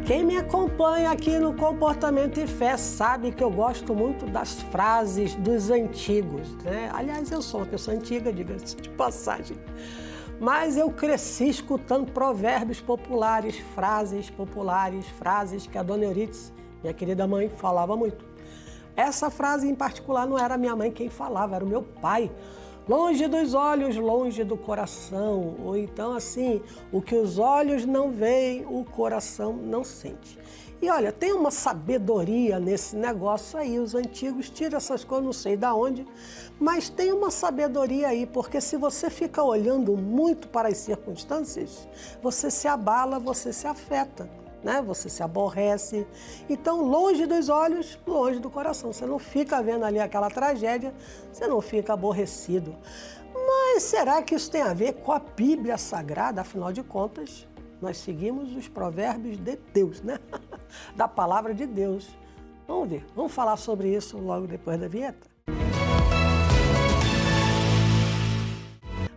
Quem me acompanha aqui no Comportamento e Fé sabe que eu gosto muito das frases dos antigos, né? Aliás, eu sou uma pessoa antiga, diga-se de passagem. Mas eu cresci escutando provérbios populares, frases que a dona Euridice, minha querida mãe, falava muito. Essa frase em particular não era minha mãe quem falava, era o meu pai. Longe dos olhos, longe do coração. Ou então assim, o que os olhos não veem, o coração não sente. E olha, tem uma sabedoria nesse negócio aí. Os antigos tiram essas coisas, não sei de onde, mas tem uma sabedoria aí, porque se você fica olhando muito para as circunstâncias, você se abala, você se afeta, né? Você se aborrece. Então, longe dos olhos, longe do coração. Você não fica vendo ali aquela tragédia, você não fica aborrecido. Mas será que isso tem a ver com a Bíblia Sagrada? Afinal de contas, nós seguimos os provérbios de Deus, né? Da palavra de Deus. Vamos ver, vamos falar sobre isso logo depois da vinheta.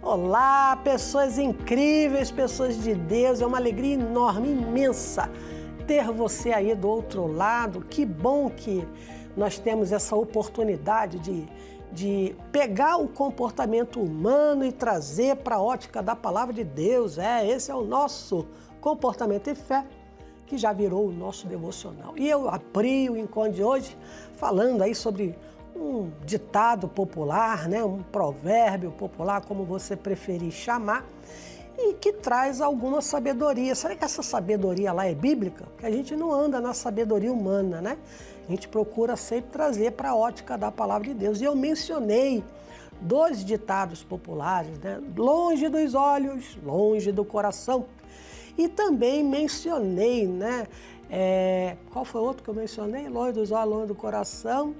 Olá, pessoas incríveis, pessoas de Deus, é uma alegria enorme, imensa ter você aí do outro lado. Que bom que nós temos essa oportunidade de pegar o comportamento humano e trazer para a ótica da palavra de Deus. Esse é o nosso Comportamento e Fé, que já virou o nosso devocional. E eu abri o encontro de hoje falando aí sobre um ditado popular, né? Um provérbio popular, como você preferir chamar, e que traz alguma sabedoria. Será que essa sabedoria lá é bíblica? Porque a gente não anda na sabedoria humana, né? A gente procura sempre trazer para a ótica da palavra de Deus. E eu mencionei 2 ditados populares, né? Longe dos olhos, longe do coração. E também mencionei, né? Qual foi o outro que eu mencionei? Longe dos olhos, longe do coração.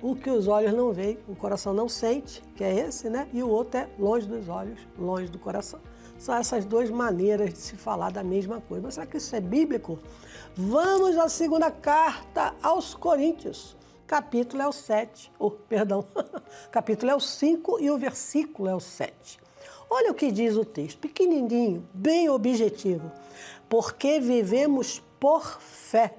O que os olhos não veem, o coração não sente, que é esse, né? E o outro é longe dos olhos, longe do coração. São essas 2 maneiras de se falar da mesma coisa. Mas será que isso é bíblico? Vamos à segunda carta aos Coríntios. Capítulo é o 7, capítulo é o 5 e o versículo é o 7. Olha o que diz o texto, pequenininho, bem objetivo. Porque vivemos por fé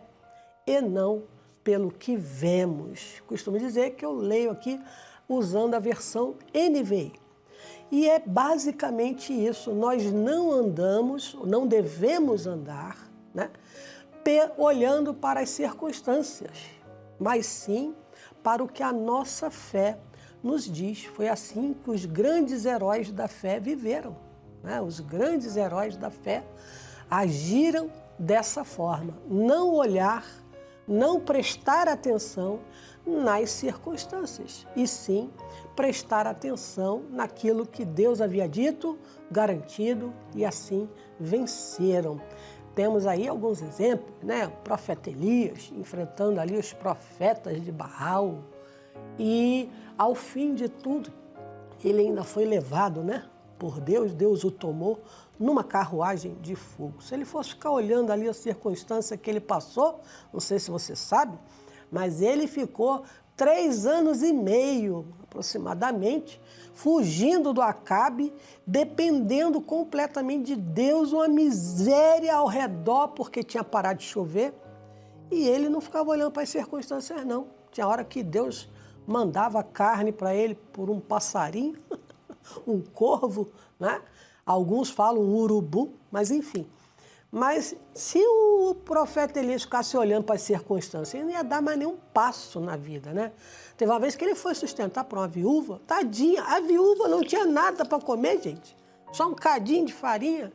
e não pelo que vemos. Costumo dizer que eu leio aqui usando a versão NVI. E é basicamente isso. Nós não andamos, não devemos andar, né, olhando para as circunstâncias, mas sim para o que a nossa fé nos diz. Foi assim que os grandes heróis da fé viveram, né? Os grandes heróis da fé agiram dessa forma. Não olhar, não prestar atenção nas circunstâncias, e sim prestar atenção naquilo que Deus havia dito, garantido, e assim venceram. Temos aí alguns exemplos, né? O profeta Elias enfrentando ali os profetas de Baal, e ao fim de tudo, ele ainda foi levado, né, por Deus. Deus o tomou numa carruagem de fogo. Se ele fosse ficar olhando ali a circunstância que ele passou, não sei se você sabe, mas ele ficou 3 anos e meio, aproximadamente, fugindo do Acabe, dependendo completamente de Deus, uma miséria ao redor, porque tinha parado de chover, e ele não ficava olhando para as circunstâncias, não. Tinha hora que Deus mandava carne para ele por um passarinho, um corvo, né? Alguns falam um urubu, mas enfim. Mas se o profeta Elias ficasse olhando para as circunstâncias, ele não ia dar mais nenhum passo na vida, né? Teve uma vez que ele foi sustentar para uma viúva, tadinha, a viúva não tinha nada para comer, gente, só um cadinho de farinha.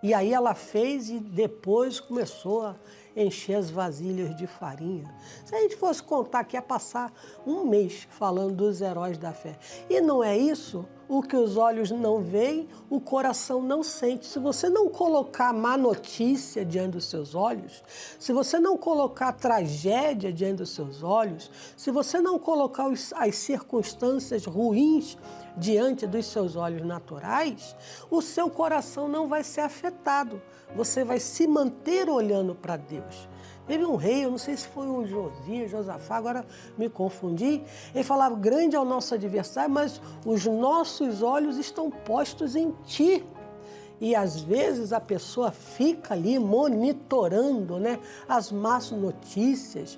E aí ela fez e depois começou a encher as vasilhas de farinha. Se a gente fosse contar aqui, ia passar um mês falando dos heróis da fé. E não é isso? O que os olhos não veem, o coração não sente. Se você não colocar má notícia diante dos seus olhos, se você não colocar tragédia diante dos seus olhos, se você não colocar as circunstâncias ruins diante dos seus olhos naturais, o seu coração não vai ser afetado. Você vai se manter olhando para Deus. Teve um rei, eu não sei se foi o Josias, Josafá, agora me confundi. Ele falava, grande é o nosso adversário, mas os nossos olhos estão postos em ti. E às vezes a pessoa fica ali monitorando, né, as más notícias,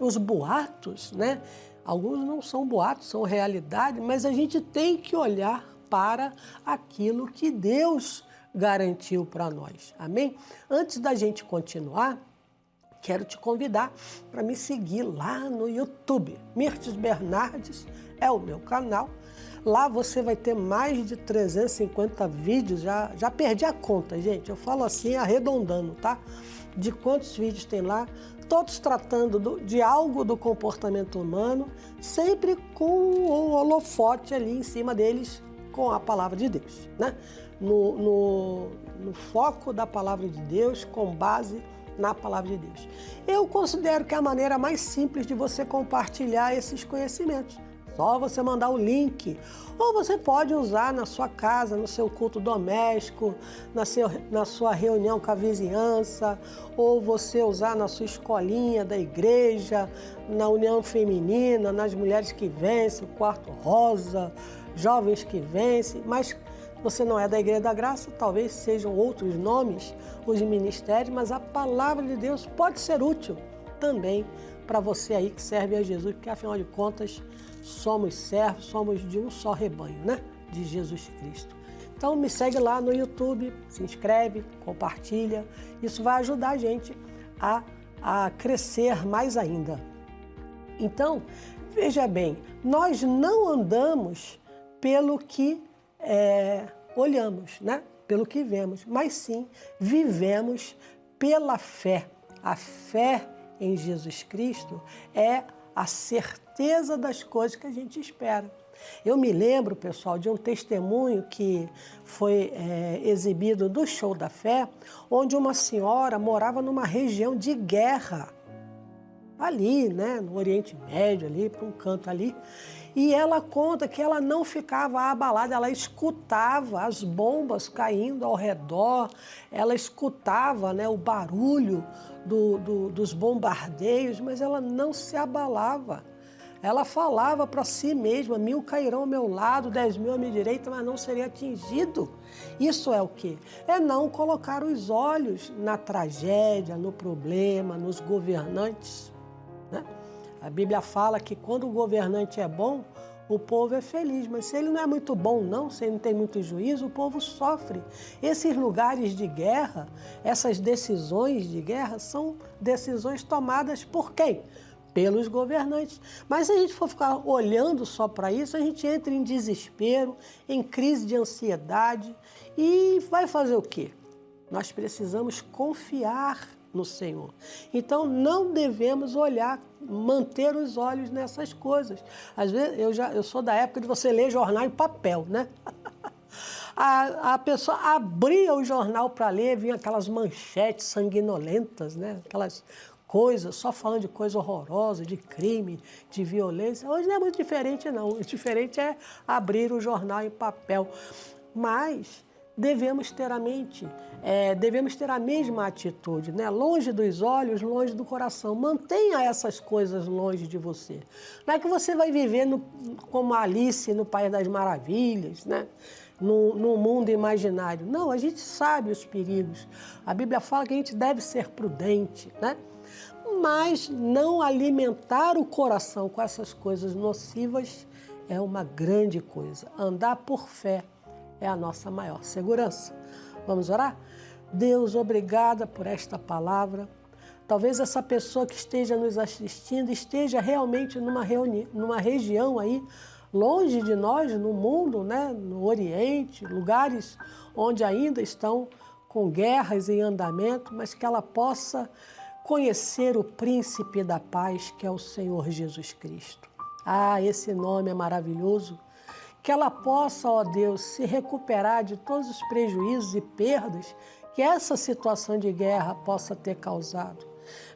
os boatos, né? Alguns não são boatos, são realidade, mas a gente tem que olhar para aquilo que Deus garantiu para nós. Amém? Antes da gente continuar, quero te convidar para me seguir lá no YouTube. Mirtes Bernardes é o meu canal. Lá você vai ter mais de 350 vídeos, já perdi a conta, gente. Eu falo assim, arredondando, tá? De quantos vídeos tem lá, todos tratando de algo do comportamento humano, sempre com o holofote ali em cima deles, com a palavra de Deus, né? No foco da palavra de Deus, com base na palavra de Deus. Eu considero que é a maneira mais simples de você compartilhar esses conhecimentos. Só você mandar o link. Ou você pode usar na sua casa, no seu culto doméstico, na sua reunião com a vizinhança, ou você usar na sua escolinha da igreja, na união feminina, nas mulheres que vencem, o quarto rosa, jovens que vencem, mas você não é da Igreja da Graça, talvez sejam outros nomes, os ministérios, mas a palavra de Deus pode ser útil também para você aí que serve a Jesus, porque afinal de contas somos servos, somos de um só rebanho, né? De Jesus Cristo. Então me segue lá no YouTube, se inscreve, compartilha, isso vai ajudar a gente a crescer mais ainda. Então, veja bem, nós não andamos pelo que olhamos, né? Pelo que vemos, mas sim vivemos pela fé. A fé em Jesus Cristo é a certeza das coisas que a gente espera. Eu me lembro, pessoal, de um testemunho que foi exibido do Show da Fé, onde uma senhora morava numa região de guerra, ali, né, no Oriente Médio, ali, para um canto ali. E ela conta que ela não ficava abalada, ela escutava as bombas caindo ao redor, ela escutava, né, o barulho dos bombardeios, mas ela não se abalava. Ela falava para si mesma, 1000 cairão ao meu lado, 10.000 à minha direita, mas não seria atingido. Isso é o quê? É não colocar os olhos na tragédia, no problema, nos governantes, né? A Bíblia fala que quando o governante é bom, o povo é feliz, mas se ele não é muito bom não, se ele não tem muito juízo, o povo sofre. Esses lugares de guerra, essas decisões de guerra, são decisões tomadas por quem? Pelos governantes. Mas se a gente for ficar olhando só para isso, a gente entra em desespero, em crise de ansiedade e vai fazer o quê? Nós precisamos confiar no Senhor. Então não devemos manter os olhos nessas coisas. Às vezes eu sou da época de você ler jornal em papel, né? A pessoa abria o jornal para ler, vinha aquelas manchetes sanguinolentas, né? Aquelas coisas, só falando de coisa horrorosa, de crime, de violência. Hoje não é muito diferente, não. O diferente é abrir o jornal em papel. Mas devemos ter a mente, devemos ter a mesma atitude, né? Longe dos olhos, longe do coração. Mantenha essas coisas longe de você. Não é que você vai viver como Alice no País das Maravilhas, né? No mundo imaginário. Não, a gente sabe os perigos. A Bíblia fala que a gente deve ser prudente, né? Mas não alimentar o coração com essas coisas nocivas é uma grande coisa. Andar por fé é a nossa maior segurança. Vamos orar? Deus, obrigada por esta palavra. Talvez essa pessoa que esteja nos assistindo esteja realmente numa região aí, longe de nós, no mundo, né? No Oriente, lugares onde ainda estão com guerras em andamento, mas que ela possa conhecer o príncipe da paz, que é o Senhor Jesus Cristo. Ah, esse nome é maravilhoso. Que ela possa, ó Deus, se recuperar de todos os prejuízos e perdas que essa situação de guerra possa ter causado.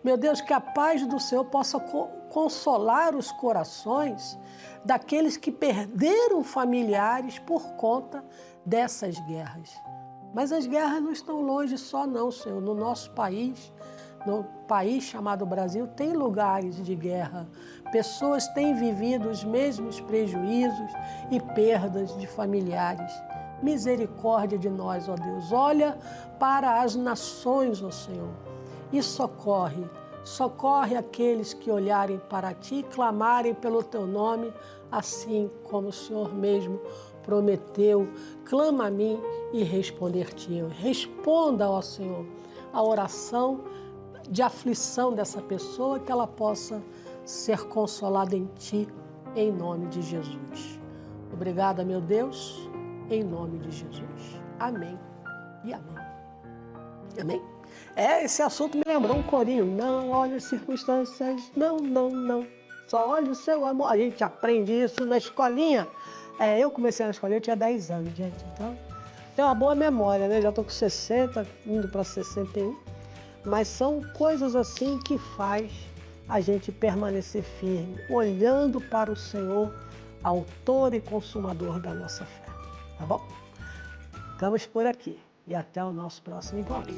Meu Deus, que a paz do Senhor possa consolar os corações daqueles que perderam familiares por conta dessas guerras. Mas as guerras não estão longe só não, Senhor. No nosso país, no país chamado Brasil, tem lugares de guerra. Pessoas têm vivido os mesmos prejuízos e perdas de familiares. misericórdia de nós, ó Deus. Olha para as nações, ó Senhor, e socorre aqueles que olharem para Ti e clamarem pelo Teu nome, assim como o Senhor mesmo prometeu. Clama a mim e responder-te-eu. Responda, ó Senhor, a oração de aflição dessa pessoa, que ela possa ser consolada em Ti, em nome de Jesus. Obrigada, meu Deus, em nome de Jesus. Amém e amém. Amém? Esse assunto me lembrou um corinho. Não olhe as circunstâncias, não, não, não. Só olhe o seu amor. A gente aprende isso na escolinha. Eu comecei na escolinha, eu tinha 10 anos, gente. Então, tenho uma boa memória, né? Já estou com 60, indo para 61. Mas são coisas assim que faz a gente permanecer firme, olhando para o Senhor, autor e consumador da nossa fé. Tá bom? Ficamos por aqui e até o nosso próximo encontro.